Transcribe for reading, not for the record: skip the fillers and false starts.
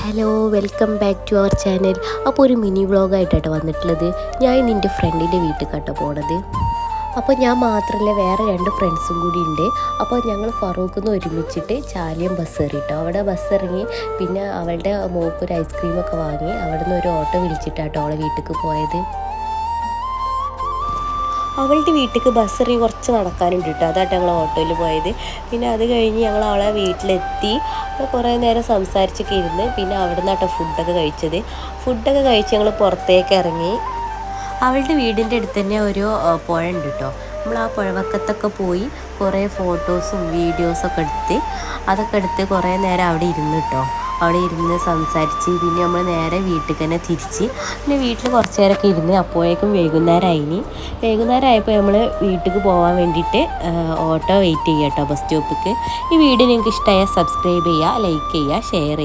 Hello welcome back to our channel. അപ്പോൾ ഒരു mini വ്ളോഗായിട്ടാണ് വന്നിട്ടുള്ളത്. ഞാൻ ഇന്ന് എൻ്റെ ഫ്രണ്ടിൻ്റെ വീട്ടിലേക്കാട്ടോ പോണത്. അപ്പോൾ ഞാൻ മാത്രമല്ല, വേറെ 2 ഫ്രണ്ട്സും കൂടി ഉണ്ട്. അപ്പോൾ ഞങ്ങൾ ഫറൂഖിൽ ഒരുമിച്ചിട്ട് ചാലിയം ബസ് കയറിയിട്ടോ. അവിടെ ബസ് ഇറങ്ങി പിന്നെ അവളുടെ മോൾക്ക് ഒരു ഐസ്ക്രീമൊക്കെ വാങ്ങി അവിടെ നിന്ന് ഒരു ഓട്ടോ വിളിച്ചിട്ടാട്ടോ അവളെ വീട്ടിലേക്ക് പോയത്. അവളുടെ വീട്ടിലേക്ക് ബസ് ഇറങ്ങി കുറച്ച് നടക്കാനുണ്ട് കേട്ടോ. അതായിട്ട് ഞങ്ങൾ ഓട്ടോയിൽ പോയത്. പിന്നെ അത് കഴിഞ്ഞ് ഞങ്ങൾ അവളെ വീട്ടിലെത്തി. കുറേ നേരം സംസാരിച്ചൊക്കെ ഇരുന്ന് പിന്നെ അവിടെ നിന്നാട്ടോ ഫുഡൊക്കെ കഴിച്ചത്. ഫുഡൊക്കെ കഴിച്ച് ഞങ്ങൾ പുറത്തേക്ക് ഇറങ്ങി. അവളുടെ വീടിൻ്റെ അടുത്ത് തന്നെ ഒരു പുഴ ഉണ്ട് കേട്ടോ. നമ്മൾ ആ പുഴവക്കത്തൊക്കെ പോയി കുറേ ഫോട്ടോസും വീഡിയോസൊക്കെ അതൊക്കെ എടുത്ത് കുറേ നേരം അവിടെ ഇരുന്ന് കേട്ടോ. അവിടെ ഇരുന്ന് സംസാരിച്ച് പിന്നെ നമ്മൾ നേരെ വീട്ടിൽ തന്നെ തിരിച്ച് പിന്നെ വീട്ടിൽ കുറച്ച് നേരമൊക്കെ ഇരുന്ന് അപ്പോഴേക്കും വൈകുന്നേരം ആയപ്പോൾ നമ്മൾ വീട്ടിലേക്ക് പോകാൻ വേണ്ടിയിട്ട് ഓട്ടോ വെയിറ്റ് ചെയ്യുക കേട്ടോ ബസ് സ്റ്റോപ്പിക്ക്. ഈ വീഡിയോ നിങ്ങൾക്ക് ഇഷ്ടമായാൽ സബ്സ്ക്രൈബ് ചെയ്യുക, ലൈക്ക് ചെയ്യുക, ഷെയർ ചെയ്യുക.